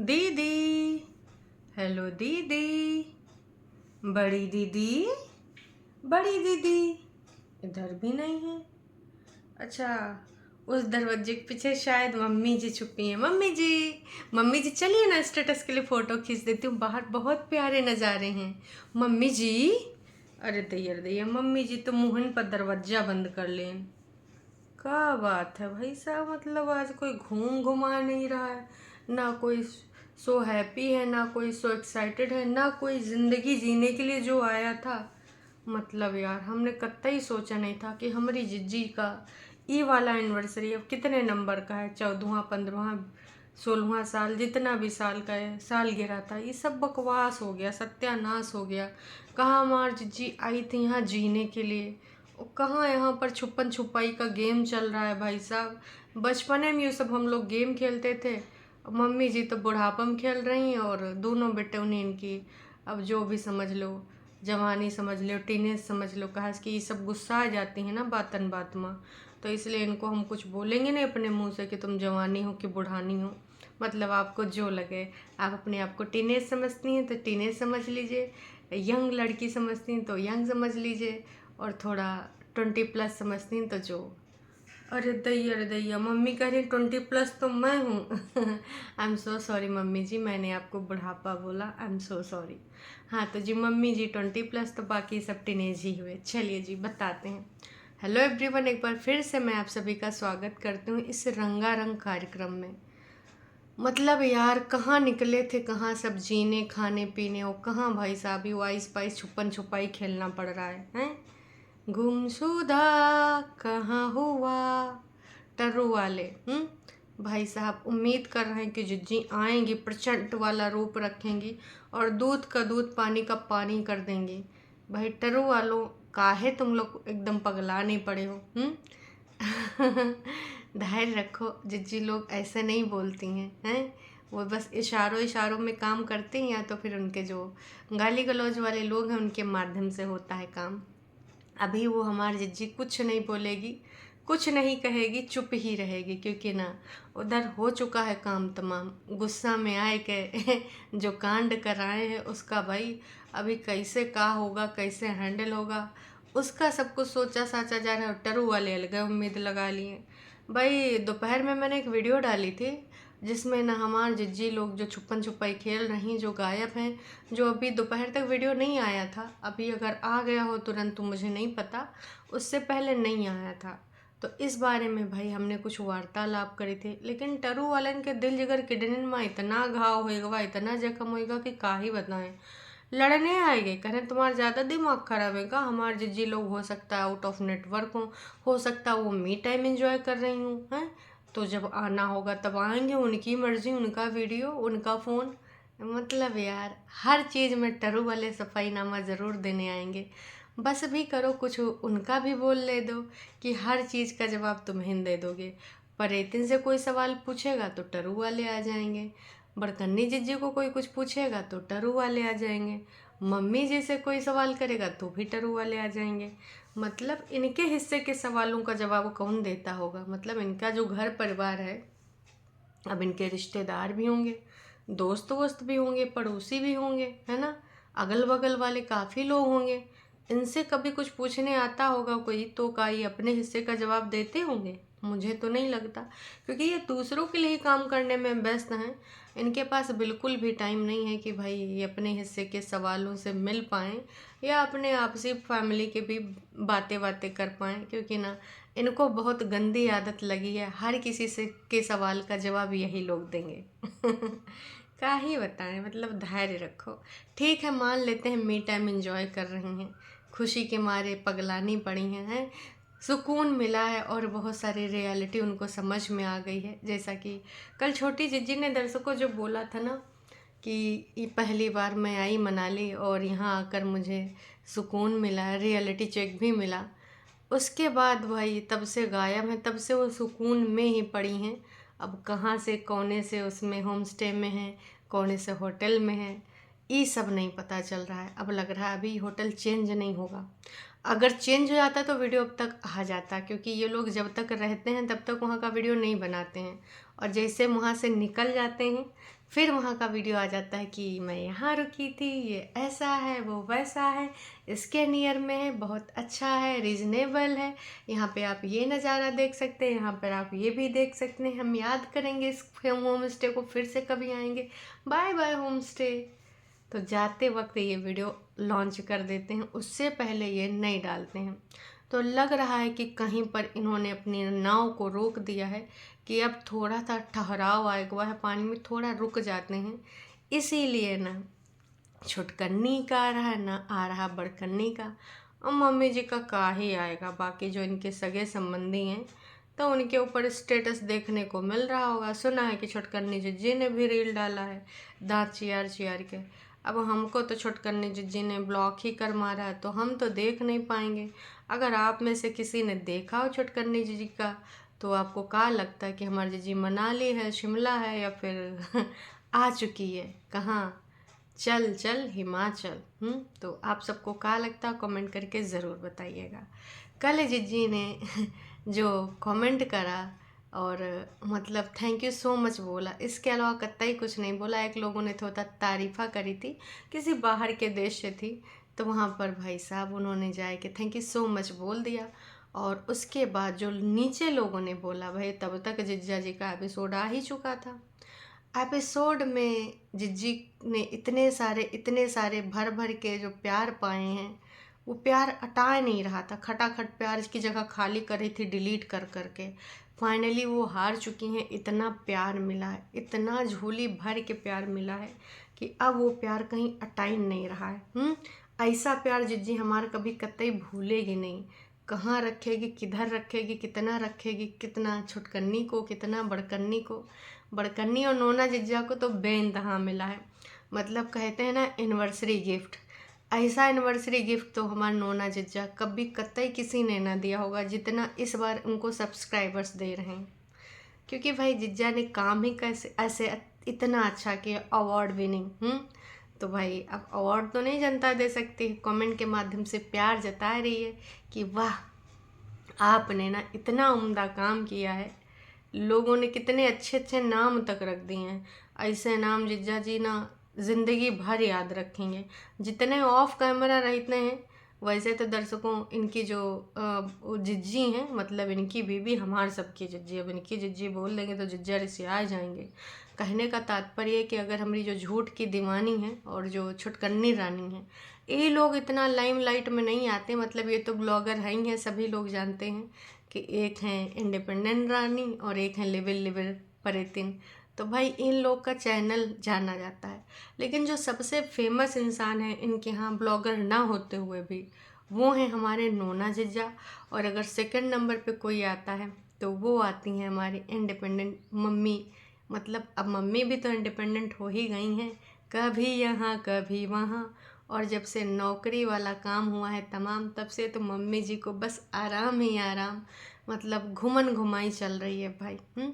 दीदी। हेलो दीदी। बड़ी दीदी। बड़ी दीदी इधर भी नहीं है। अच्छा, उस दरवाजे के पीछे शायद मम्मी जी छुपी हैं। मम्मी जी, मम्मी जी चलिए ना, स्टेटस के लिए फ़ोटो खींच देती हूँ। बाहर बहुत प्यारे नज़ारे हैं। मम्मी जी। अरे दैया मम्मी जी तो मुहन पर दरवाजा बंद कर लें। क्या बात है भाई साहब, मतलब आज कोई घूम घुमा नहीं रहा है, ना कोई सो हैप्पी है, ना कोई सो एक्साइटेड है, ना कोई ज़िंदगी जीने के लिए जो आया था। मतलब यार, हमने कतई सोचा नहीं था कि हमारी जिज्जी का ई वाला एनिवर्सरी अब कितने नंबर का है, 14वां 15वां 16वां साल, जितना भी साल का है, साल गिरा था। ये सब बकवास हो गया, सत्यानाश हो गया। कहाँ हमारी जिज्जी आई थी यहाँ जीने के लिए, और कहाँ यहाँ पर छुपन छुपाई का गेम चल रहा है भाई साहब। बचपने में ये सब हम लोग गेम खेलते थे। अब मम्मी जी तो बुढ़ापा में खेल रही हैं, और दोनों बेटे उन्हें इनकी अब जो भी समझ लो, जवानी समझ लो, टीनेज समझ लो, कहा कि ये सब गुस्सा आ जाती है ना बातन बात में। तो इसलिए इनको हम कुछ बोलेंगे नहीं अपने मुंह से कि तुम जवानी हो कि बुढ़ानी हो। मतलब आपको जो लगे, आप अपने आप को टीनेज समझती हैं तो टीनेज समझ लीजिए, यंग लड़की समझती हैं तो यंग समझ लीजिए, और थोड़ा 20+ समझती हैं तो जो। अरे दैया मम्मी कह रही 20+ तो मैं हूँ। I am so sorry mummy ji, मैंने आपको बुढ़ापा बोला, आई एम सो सॉरी। हाँ तो जी मम्मी जी 20+, तो बाकी सब टीनेज ही हुए। चलिए जी बताते हैं। हेलो एवरीवन, एक बार फिर से मैं आप सभी का स्वागत करती हूँ इस रंगारंग कार्यक्रम में। मतलब यार, कहाँ निकले थे, कहाँ सब जीने खाने पीने, और कहाँ भाई साहब ये वाइस पाइस छुपन छुपाई खेलना पड़ रहा है, हैं? गुमशुदा कहाँ हुआ, टर्रू वाले। भाई साहब उम्मीद कर रहे हैं कि जिज्जी आएंगी, प्रचंड वाला रूप रखेंगी, और दूध का दूध पानी का पानी कर देंगी। भाई टर्रू वालों, काहे तुम लोग एकदम पगला नहीं पड़े हो? धैर्य रखो, जिज्जी लोग ऐसे नहीं बोलती हैं। वो बस इशारों इशारों में काम करते हैं, या तो फिर उनके जो गाली गलौज वाले लोग हैं उनके माध्यम से होता है काम। अभी वो हमारी जिज्जी कुछ नहीं बोलेगी, कुछ नहीं कहेगी, चुप ही रहेगी, क्योंकि ना उधर हो चुका है काम तमाम। गुस्सा में आए के जो कांड कराए हैं उसका भाई अभी कैसे का होगा, कैसे हैंडल होगा, उसका सब कुछ सोचा साचा जा रहा है। टरू वाले अलग उम्मीद लगा लिए भाई। दोपहर में मैंने एक वीडियो डाली थी जिसमें ना हमारे जिज्जी लोग जो छुपन छुपाई खेल रही, जो गायब हैं, जो अभी दोपहर तक वीडियो नहीं आया था, अभी अगर आ गया हो तुरंत तो मुझे नहीं पता, उससे पहले नहीं आया था। तो इस बारे में भाई हमने कुछ वार्तालाप करी थी, लेकिन टरू वालन के दिल जिगर किडनी में इतना घाव होएगा, इतना जख्म होएगा कि का ही बताएं। लड़ने आएंगे, कह रहे तुम्हारा ज़्यादा दिमाग खराब है का, हमारे जिज्जी लोग हो सकता है आउट ऑफ नेटवर्क हो सकता है वो मी टाइम एंजॉय कर रही हूँ, हैं? तो जब आना होगा तब आएंगे, उनकी मर्जी, उनका वीडियो, उनका फ़ोन। मतलब यार, हर चीज़ में टरू वाले सफाईनामा ज़रूर देने आएंगे। बस भी करो, कुछ उनका भी बोल ले दो कि हर चीज़ का जवाब तुम्हें दे दोगे। पर एतिन से कोई सवाल पूछेगा तो टरू वाले आ जाएंगे, बड़कन्नी जिज्जी को कोई कुछ पूछेगा तो टरू वाले आ जाएंगे, मम्मी जी से कोई सवाल करेगा तो भी टरू वाले आ जाएंगे। मतलब इनके हिस्से के सवालों का जवाब कौन देता होगा? मतलब इनका जो घर परिवार है, अब इनके रिश्तेदार भी होंगे, दोस्त वोस्त भी होंगे, पड़ोसी भी होंगे, है ना, अगल बगल वाले काफ़ी लोग होंगे। इनसे कभी कुछ पूछने आता होगा कोई तो का ये अपने हिस्से का जवाब देते होंगे? मुझे तो नहीं लगता, क्योंकि ये दूसरों के लिए ही काम करने में व्यस्त हैं। इनके पास बिल्कुल भी टाइम नहीं है कि भाई ये अपने हिस्से के सवालों से मिल पाएँ, या अपने आपसी फैमिली के भी बातें बातें कर पाएँ, क्योंकि ना इनको बहुत गंदी आदत लगी है, हर किसी से के सवाल का जवाब यही लोग देंगे। क्या ही बताएं, मतलब धैर्य रखो। ठीक है, मान लेते हैं मी टाइम एंजॉय कर रही हैं, खुशी के मारे पगलानी पड़ी हैं, सुकून मिला है, और बहुत सारी रियलिटी उनको समझ में आ गई है। जैसा कि कल छोटी जिज्जी ने दर्शकों जो बोला था ना कि ये पहली बार मैं आई मनाली और यहाँ आकर मुझे सुकून मिला, रियलिटी चेक भी मिला। उसके बाद भाई तब से गायब हैं, तब से वो सुकून में ही पड़ी हैं। अब कहाँ से कोने से उसमें होम स्टे में हैं, कोने से होटल में हैं, ये सब नहीं पता चल रहा है। अब लग रहा है अभी होटल चेंज नहीं होगा। अगर चेंज हो जाता तो वीडियो अब तक आ जाता, क्योंकि ये लोग जब तक रहते हैं तब तक वहाँ का वीडियो नहीं बनाते हैं, और जैसे वहाँ से निकल जाते हैं फिर वहाँ का वीडियो आ जाता है कि मैं यहाँ रुकी थी, ये ऐसा है, वो वैसा है, इसके नियर में है, बहुत अच्छा है, रीज़नेबल है, यहाँ पे आप ये नज़ारा देख सकते हैं, यहाँ पर आप ये भी देख सकते हैं, हम याद करेंगे इस होम स्टे को, फिर से कभी आएंगे, बाय बाय होम स्टे। तो जाते वक्त ये वीडियो लॉन्च कर देते हैं, उससे पहले ये नहीं डालते हैं। तो लग रहा है कि कहीं पर इन्होंने अपनी नाव को रोक दिया है कि अब थोड़ा सा ठहराव आएगा है, पानी में थोड़ा रुक जाते हैं, इसीलिए ना छुटकन्नी का आ रहा है ना आ रहा बड़कन्नी का। और मम्मी जी का ही आएगा, बाकी जो इनके सगे संबंधी हैं तो उनके ऊपर स्टेटस देखने को मिल रहा होगा। सुना है कि छुटकन्नी जिज्जी ने भी रील डाला है दांत चियार चियार के। अब हमको तो छुटकन्नी जिज्जी ने ब्लॉक ही कर मारा है, तो हम तो देख नहीं पाएंगे। अगर आप में से किसी ने देखा हो छुटकन्नी जिज्जी का, तो आपको क्या लगता है कि हमारी जिज्जी मनाली है, शिमला है, या फिर आ चुकी है कहाँ, चल चल हिमाचल। तो आप सबको क्या लगता है कमेंट करके ज़रूर बताइएगा। कल जिज्जी ने जो कमेंट करा और मतलब थैंक यू सो मच बोला, इसके अलावा कतई कुछ नहीं बोला। एक लोगों ने थोड़ा तारीफ़ा करी थी, किसी बाहर के देश से थी, तो वहाँ पर भाई साहब उन्होंने जाए कि थैंक यू सो मच बोल दिया। और उसके बाद जो नीचे लोगों ने बोला, भाई तब तक जिज्जा जी का एपिसोड आ ही चुका था। एपिसोड में जिज्जी ने इतने सारे भर भर के जो प्यार पाए हैं, वो प्यार अटा नहीं रहा था। खटाखट प्यार इसकी जगह खाली कर रही थी डिलीट कर करके। फाइनली वो हार चुकी हैं। इतना प्यार मिला है, इतना झोली भर के प्यार मिला है कि अब वो प्यार कहीं अटा ही नहीं रहा है। ऐसा प्यार जिज्जी हमारा कभी कतई भूलेगी नहीं। कहाँ रखेगी, किधर रखेगी, कितना रखेगी, कितना छुटकन्नी को, कितना बड़कन्नी को। बड़कन्नी और नोना जिज्जा को तो बेइंतहा मिला है। मतलब कहते हैं ना एनिवर्सरी गिफ्ट, ऐसा एनिवर्सरी गिफ्ट तो हमारा नोना जिज्जा कभी कतई किसी ने ना दिया होगा जितना इस बार उनको सब्सक्राइबर्स दे रहे हैं। क्योंकि भाई जिज्जा ने काम ही कैसे ऐसे इतना अच्छा किया, अवार्ड विनिंग। तो भाई अब अवार्ड तो नहीं जनता दे सकती, कमेंट के माध्यम से प्यार जता रही है कि वाह आपने ना इतना उम्दा काम किया है। लोगों ने कितने अच्छे अच्छे नाम तक रख दिए हैं। ऐसे नाम जिज्जा जी ना ज़िंदगी भर याद रखेंगे। जितने ऑफ कैमरा रहते हैं, वैसे तो दर्शकों इनकी जो जिज्जी हैं, मतलब इनकी बीबी हमार सबकी जिज्जी, अब इनकी जिज्जी बोल देंगे तो जिज्जा रिसिया जाएंगे। कहने का तात्पर्य है कि अगर हमारी जो झूठ की दीवानी है और जो छुटकन्नी रानी है, ये लोग इतना लाइमलाइट में नहीं आते। मतलब ये तो ब्लॉगर है ही हैं, सभी लोग जानते हैं कि एक हैं इंडिपेंडेंट रानी और एक हैं लिविल लिविल परेतिन। तो भाई इन लोग का चैनल जाना जाता है। लेकिन जो सबसे फेमस इंसान है इनके यहाँ ब्लॉगर ना होते हुए भी, वो हैं हमारे नोना जिज्जा। और अगर सेकंड नंबर पे कोई आता है तो वो आती हैं हमारी इंडिपेंडेंट मम्मी। मतलब अब मम्मी भी तो इंडिपेंडेंट हो ही गई हैं, कभी यहाँ कभी वहाँ। और जब से नौकरी वाला काम हुआ है तमाम, तब से तो मम्मी जी को बस आराम ही आराम, मतलब घुमन घुमाई चल रही है भाई।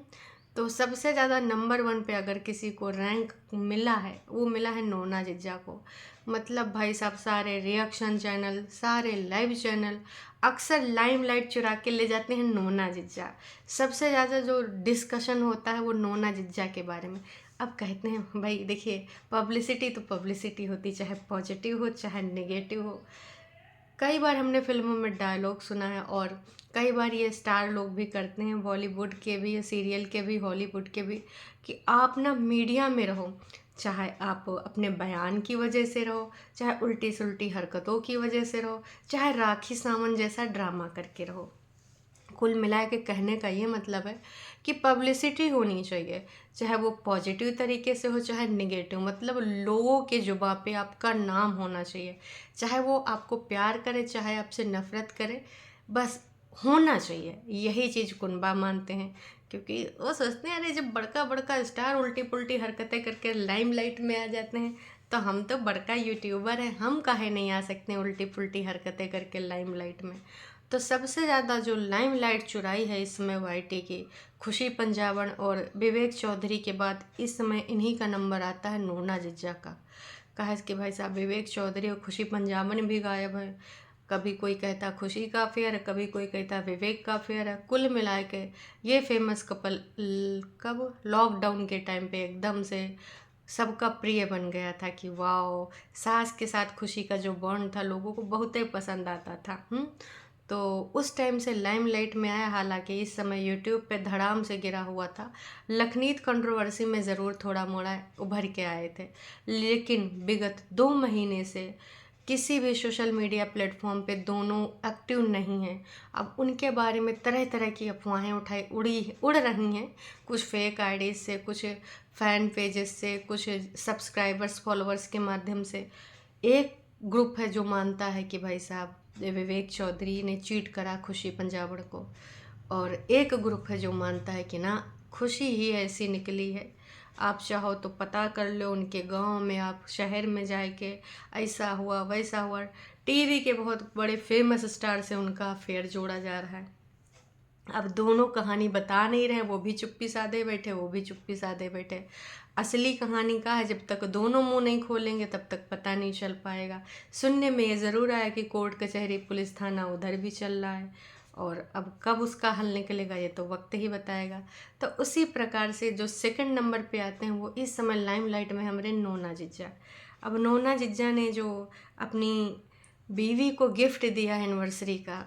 तो सबसे ज़्यादा नंबर 1 पे अगर किसी को रैंक मिला है, वो मिला है नोना जिज्जा को। मतलब भाई साहब सारे रिएक्शन चैनल, सारे लाइव चैनल अक्सर लाइमलाइट चुरा के ले जाते हैं नोना जिज्जा। सबसे ज़्यादा जो डिस्कशन होता है वो नोना जिज्जा के बारे में। अब कहते हैं भाई देखिए, पब्लिसिटी तो पब्लिसिटी होती, चाहे पॉजिटिव हो चाहे नेगेटिव हो। कई बार हमने फिल्मों में डायलॉग सुना है और कई बार ये स्टार लोग भी करते हैं, बॉलीवुड के भी, सीरियल के भी, हॉलीवुड के भी, कि आप ना मीडिया में रहो, चाहे आप अपने बयान की वजह से रहो, चाहे उल्टी सुल्टी हरकतों की वजह से रहो, चाहे राखी सावंत जैसा ड्रामा करके रहो। कुल मिला के कहने का ये मतलब है कि पब्लिसिटी होनी चाहिए, चाहे वो पॉजिटिव तरीके से हो चाहे नेगेटिव। मतलब लोगों के जुबां पे आपका नाम होना चाहिए, चाहे वो आपको प्यार करे चाहे आपसे नफ़रत करे, बस होना चाहिए। यही चीज़ कुनबा मानते हैं, क्योंकि वो सोचते हैं अरे जब बड़का बड़का स्टार उल्टी पुल्टी हरकतें करके लाइमलाइट में आ जाते हैं, तो हम तो बड़का यूट्यूबर हैं, हम काहे नहीं आ सकते उल्टी पुल्टी हरकतें करके लाइमलाइट में। तो सबसे ज़्यादा जो लाइमलाइट चुराई है इस समय वाईटी की, खुशी पंजाबन और विवेक चौधरी के बाद इस समय इन्हीं का नंबर आता है नोना जिज्जा का। कहा कि भाई साहब विवेक चौधरी और खुशी पंजाबन भी गायब है। कभी कोई कहता खुशी का अफेयर है, कभी कोई कहता विवेक का अफेयर है। कुल मिला के ये फेमस कपल कब लॉकडाउन के टाइम पे एकदम से सबका प्रिय बन गया था कि वाओ, सास के साथ खुशी का जो बॉन्ड था लोगों को बहुत ही पसंद आता था। तो उस टाइम से लाइमलाइट में आया। हालांकि इस समय यूट्यूब पे धड़ाम से गिरा हुआ था। लखनीत कंट्रोवर्सी में ज़रूर थोड़ा मोड़ा उभर के आए थे, लेकिन विगत 2 महीने से किसी भी सोशल मीडिया प्लेटफॉर्म पे दोनों एक्टिव नहीं हैं। अब उनके बारे में तरह तरह की अफवाहें उड़ रही हैं, कुछ फेक आईडीज से, कुछ फ़ैन पेजेस से, कुछ सब्सक्राइबर्स फॉलोअर्स के माध्यम से। एक ग्रुप है जो मानता है कि भाई साहब विवेक चौधरी ने चीट करा खुशी पंजाबड़ को, और एक ग्रुप है जो मानता है कि ना, खुशी ही ऐसी निकली है। आप चाहो तो पता कर लो उनके गांव में, आप शहर में जाके ऐसा हुआ वैसा हुआ। टीवी के बहुत बड़े फेमस स्टार से उनका अफेयर जोड़ा जा रहा है। अब दोनों कहानी बता नहीं रहे, वो भी चुप्पी साधे बैठे, वो भी चुप्पी साधे बैठे। असली कहानी का है, जब तक दोनों मुंह नहीं खोलेंगे तब तक पता नहीं चल पाएगा। सुनने में ये ज़रूर आया कि कोर्ट कचहरी पुलिस थाना उधर भी चल रहा है, और अब कब उसका हल निकलेगा ये तो वक्त ही बताएगा। तो उसी प्रकार से जो सेकंड नंबर पे आते हैं वो इस समय लाइमलाइट में हमारे नोना जिज्जा। अब नोना जिज्जा ने जो अपनी बीवी को गिफ्ट दिया एनिवर्सरी का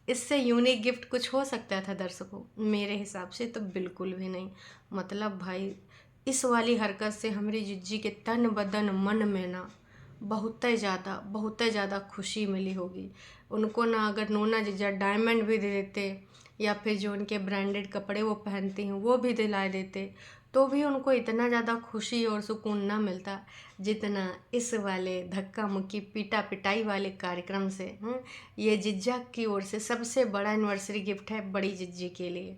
इससे यूनिक गिफ्ट कुछ हो सकता था दर्शकों? मेरे हिसाब से तो बिल्कुल भी नहीं। मतलब भाई, इस वाली हरकत से हमारी जिज्जी के तन बदन मन में ना बहुत ज़्यादा खुशी मिली होगी उनको ना। अगर नोना जिज्जा डायमंड भी दे देते, या फिर जो उनके ब्रांडेड कपड़े वो पहनती हैं वो भी दिला देते, तो भी उनको इतना ज़्यादा खुशी और सुकून ना मिलता जितना इस वाले धक्का मुक्की पीटा पिटाई वाले कार्यक्रम से। ये जिज्जा की ओर से सबसे बड़ा एनिवर्सरी गिफ्ट है बड़ी जिज्जी के लिए।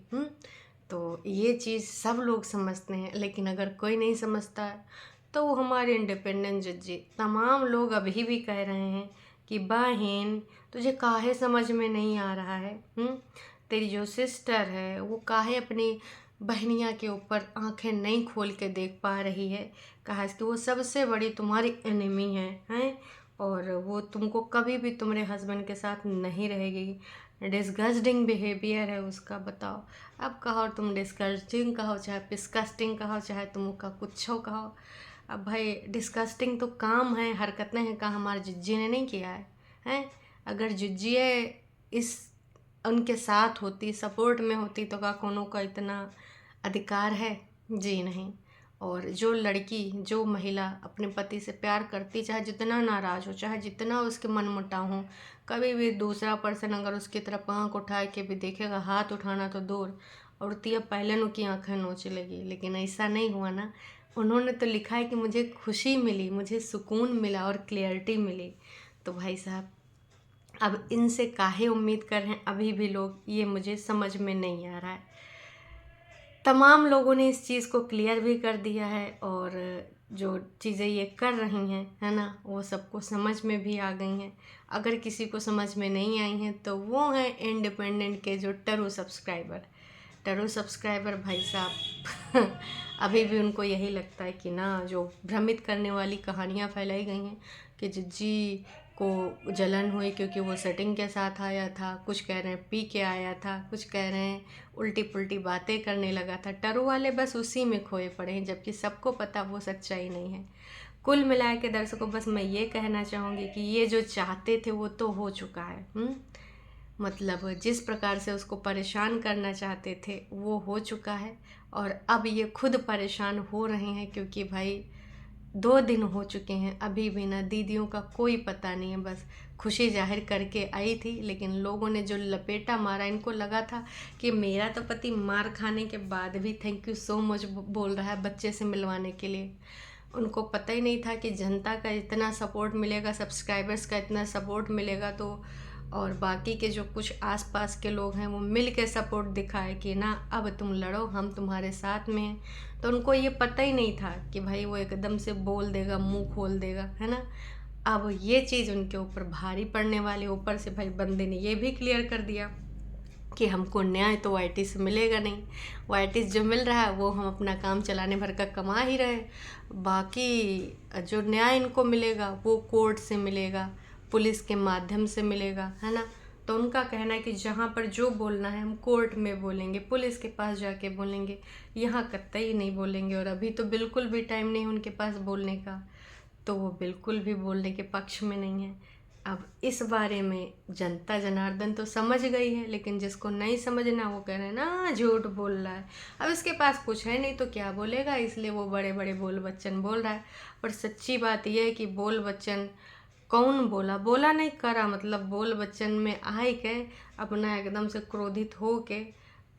तो ये चीज़ सब लोग समझते हैं, लेकिन अगर कोई नहीं समझता है तो वो हमारे इंडिपेंडेंट जिज्जी तमाम लोग अभी भी कह रहे हैं कि बहन तुझे काहे समझ में नहीं आ रहा है। तेरी जो सिस्टर है वो काहे अपनी बहनिया के ऊपर आंखें नहीं खोल के देख पा रही है, कहा कि वो सबसे बड़ी तुम्हारी एनिमी है, और वो तुमको कभी भी तुम्हारे हस्बैंड के साथ नहीं रहेगी। डिस्गस्टिंग बिहेवियर है उसका, बताओ। अब कहो तुम डिस्गस्टिंग कहो, चाहे डिस्गस्टिंग कहो, चाहे तुम उसका कुछ कहो। अब भाई डिस्गस्टिंग तो काम है, हरकतें हैं, कहा हमारे जिज्जी ने नहीं किया है। अगर जिज्जी इस उनके साथ होती, सपोर्ट में होती, तो क्या कोनो का इतना अधिकार है? जी नहीं। और जो लड़की, जो महिला अपने पति से प्यार करती, चाहे जितना नाराज़ हो, चाहे जितना उसके मन मुटाव हो, कभी भी दूसरा पर्सन अगर उसकी तरफ आँख उठा के भी देखेगा, हाथ उठाना तो दूर, औरतिया पहले उनकी आँखें नोच लेगी। लेकिन ऐसा नहीं हुआ ना। उन्होंने तो लिखा है कि मुझे खुशी मिली, मुझे सुकून मिला और क्लियरिटी मिली। तो भाई साहब, अब इनसे काहे उम्मीद कर रहे हैं अभी भी लोग, ये मुझे समझ में नहीं आ रहा है। तमाम लोगों ने इस चीज़ को क्लियर भी कर दिया है, और जो चीज़ें ये कर रही हैं, है ना, वो सबको समझ में भी आ गई हैं। अगर किसी को समझ में नहीं आई हैं तो वो हैं इंडिपेंडेंट के जो टरू सब्सक्राइबर भाई साहब अभी भी उनको यही लगता है कि ना, जो भ्रमित करने वाली कहानियाँ फैलाई गई हैं कि जिज्जी को जलन हुई क्योंकि वो सेटिंग के साथ आया था, कुछ कह रहे हैं पी के आया था, कुछ कह रहे हैं उल्टी पुल्टी बातें करने लगा था। टरू वाले बस उसी में खोए पड़े हैं, जबकि सबको पता वो सच्चाई नहीं है। कुल मिला के दर्शकों, बस मैं ये कहना चाहूँगी कि ये जो चाहते थे वो तो हो चुका है। मतलब जिस प्रकार से उसको परेशान करना चाहते थे वो हो चुका है, और अब ये खुद परेशान हो रहे हैं क्योंकि भाई 2 दिन हो चुके हैं, अभी भी ना दीदियों का कोई पता नहीं है। बस खुशी जाहिर करके आई थी, लेकिन लोगों ने जो लपेटा मारा, इनको लगा था कि मेरा तो पति मार खाने के बाद भी थैंक यू सो मच बोल रहा है बच्चे से मिलवाने के लिए। उनको पता ही नहीं था कि जनता का इतना सपोर्ट मिलेगा, सब्सक्राइबर्स का इतना सपोर्ट मिलेगा, तो और बाकी के जो कुछ आसपास के लोग हैं वो मिल के सपोर्ट दिखाए कि ना अब तुम लड़ो, हम तुम्हारे साथ में हैं। तो उनको ये पता ही नहीं था कि भाई वो एकदम से बोल देगा, मुंह खोल देगा, है ना। अब ये चीज़ उनके ऊपर भारी पड़ने वाली। ऊपर से भाई बंदे ने ये भी क्लियर कर दिया कि हमको न्याय तो वाईटी से मिलेगा नहीं, वाईटी जो मिल रहा है वो हम अपना काम चलाने भर का कमा ही रहे, बाकी जो न्याय इनको मिलेगा वो कोर्ट से मिलेगा, पुलिस के माध्यम से मिलेगा, है ना। तो उनका कहना है कि जहाँ पर जो बोलना है हम कोर्ट में बोलेंगे, पुलिस के पास जाके बोलेंगे, यहाँ कतई नहीं बोलेंगे। और अभी तो बिल्कुल भी टाइम नहीं उनके पास बोलने का, तो वो बिल्कुल भी बोलने के पक्ष में नहीं है। अब इस बारे में जनता जनार्दन तो समझ गई है, लेकिन जिसको नहीं समझना वो कह रहे हैं ना झूठ बोल रहा है। अब इसके पास कुछ है नहीं तो क्या बोलेगा, इसलिए वो बड़े बड़े बोल बच्चन बोल रहा है। पर सच्ची बात यह है कि बोल बच्चन कौन बोला, बोला नहीं करा, मतलब बोल बच्चन में आए के अपना एकदम से क्रोधित हो के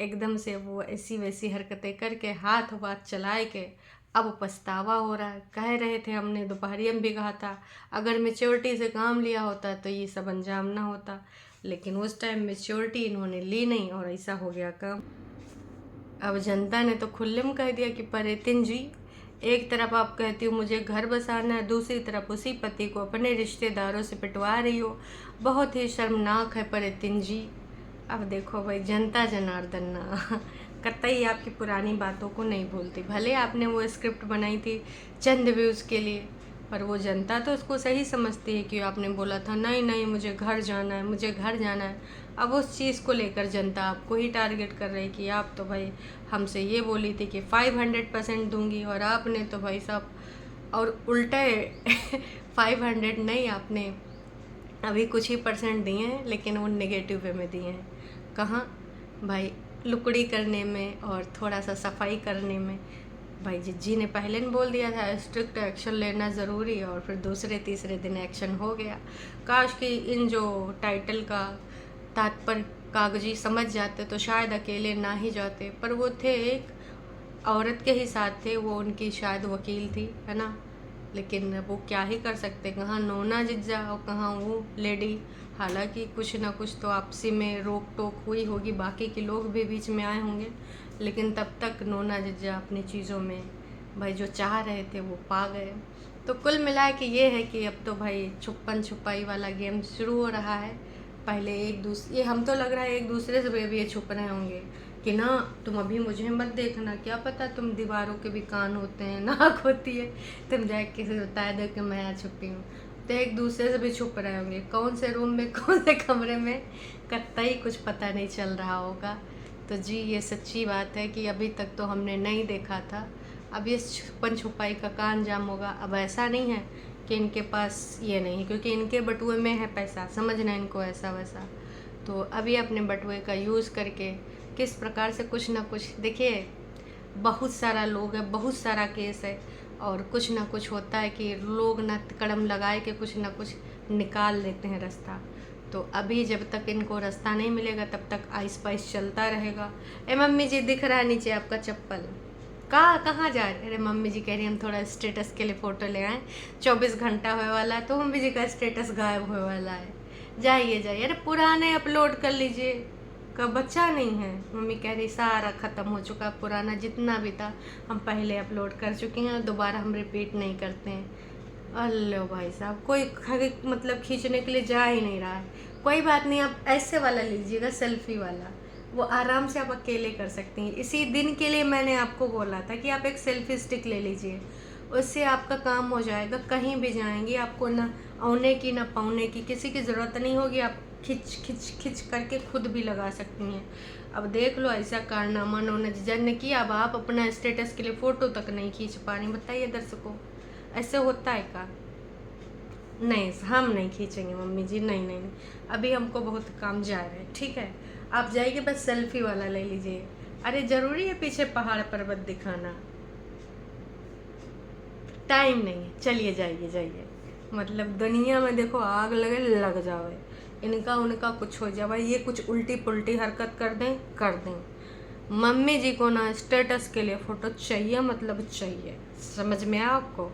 एकदम से वो ऐसी वैसी हरकतें करके हाथ वाथ चलाए के अब पछतावा हो रहा है। कह रहे थे, हमने दोपहरिया में भी कहा था, अगर मैच्योरिटी से काम लिया होता तो ये सब अंजाम ना होता, लेकिन उस टाइम मैच्योरिटी इन्होंने ली नहीं और ऐसा हो गया काम। अब जनता ने तो खुले में कह दिया कि परितिन जी, एक तरफ आप कहती हो मुझे घर बसाना है, दूसरी तरफ उसी पति को अपने रिश्तेदारों से पिटवा रही हो, बहुत ही शर्मनाक है परितिन जी। अब देखो भाई, जनता जनार्दन ना कतई आपकी पुरानी बातों को नहीं भूलती। भले आपने वो स्क्रिप्ट बनाई थी चंद व्यूज़ के लिए, पर वो जनता तो उसको सही समझती है कि आपने बोला था नहीं नहीं मुझे घर जाना है, मुझे घर जाना है। अब उस चीज़ को लेकर जनता आपको ही टारगेट कर रही कि आप तो भाई हमसे ये बोली थी कि 500% दूंगी, और आपने तो भाई साहब और उल्टा 500 नहीं, आपने अभी कुछ ही परसेंट दिए हैं, लेकिन वो नेगेटिव वे में दिए हैं। कहाँ भाई, लुकड़ी करने में और थोड़ा सा सफाई करने में। भाई जिज्जी ने पहले ने बोल दिया था स्ट्रिक्ट एक्शन लेना ज़रूरी, और फिर दूसरे तीसरे दिन एक्शन हो गया। काश कि इन जो टाइटल का तात्पर्य कागजी समझ जाते तो शायद अकेले ना ही जाते, पर वो थे एक औरत के ही साथ थे, वो उनकी शायद वकील थी, है ना। लेकिन वो क्या ही कर सकते, कहाँ नोना जिज्जा और कहाँ वो लेडी। हालांकि कुछ ना कुछ तो आपसी में रोक टोक हुई होगी, बाकी के लोग भी बीच में आए होंगे, लेकिन तब तक नोना जिज्जा अपनी चीज़ों में भाई जो चाह रहे थे वो पा गए। तो कुल मिला के ये है कि अब तो भाई छुपन छुपाई वाला गेम शुरू हो रहा है। पहले एक दूसरे, ये हम तो लग रहा है एक दूसरे से भी ये छुप रहे होंगे कि ना तुम अभी मुझे मत देखना, क्या पता तुम दीवारों के भी कान होते हैं, नाक होती है, तुम जाके किसी बता दो कि मैं यहाँ छुपी हूँ। तो एक दूसरे से भी छुप रहे होंगे, कौन से रूम में कौन से कमरे में, कतई कुछ पता नहीं चल रहा होगा। तो जी ये सच्ची बात है कि अभी तक तो हमने नहीं देखा था, अब ये छुपन छुपाई का का अंजाम होगा। अब ऐसा नहीं है कि इनके पास ये नहीं है, क्योंकि इनके बटुए में है पैसा, समझना इनको ऐसा वैसा। तो अभी अपने बटुए का यूज़ करके किस प्रकार से कुछ ना कुछ, देखिए बहुत सारा लोग है, बहुत सारा केस है, और कुछ ना कुछ होता है कि लोग ना कदम लगाए के कुछ ना कुछ निकाल लेते हैं रास्ता। तो अभी जब तक इनको रास्ता नहीं मिलेगा तब तक आइस पाइस चलता रहेगा। ए मम्मी जी, दिख रहा है नीचे आपका चप्पल, कहाँ जा रहे? अरे मम्मी जी कह रही हम थोड़ा स्टेटस के लिए फ़ोटो ले आए, 24 घंटा होने वाला है तो मम्मी जी का स्टेटस गायब होने वाला है, जाइए जाइए। अरे पुराने अपलोड कर लीजिए, का बच्चा नहीं है। मम्मी कह रही सारा ख़त्म हो चुका, पुराना जितना भी था हम पहले अपलोड कर चुके हैं, दोबारा हम रिपीट नहीं करते हैं। अल्लो भाई साहब, कोई मतलब खींचने के लिए जा ही नहीं रहा है। कोई बात नहीं, आप ऐसे वाला लीजिएगा, सेल्फी वाला, वो आराम से आप अकेले कर सकती हैं। इसी दिन के लिए मैंने आपको बोला था कि आप एक सेल्फी स्टिक ले लीजिए, उससे आपका काम हो जाएगा। कहीं भी जाएंगे आपको ना आने की ना पाने की किसी की ज़रूरत नहीं होगी, आप खिंच खिंच खिंच करके खुद भी लगा सकती हैं। अब देख लो ऐसा कारनामा उन्होंने जिज्जा ने किया, अब आप अपना स्टेटस के लिए फ़ोटो तक नहीं खींच पा रही। बताइए दर्शकों, ऐसे होता है का? नहीं, हम नहीं खींचेंगे मम्मी जी, नहीं नहीं नहीं, अभी हमको बहुत काम जा रहा है। ठीक है, आप जाइए, बस सेल्फी वाला ले लीजिए। अरे ज़रूरी है पीछे पहाड़ पर्वत दिखाना? टाइम नहीं है, चलिए जाइए जाइए। मतलब दुनिया में देखो आग लगे लग जावे, इनका उनका कुछ हो जाए, ये कुछ उल्टी पुल्टी हरकत कर दें कर दें। मम्मी जी को ना स्टेटस के लिए फ़ोटो चाहिए, मतलब चाहिए, समझ में आया आपको?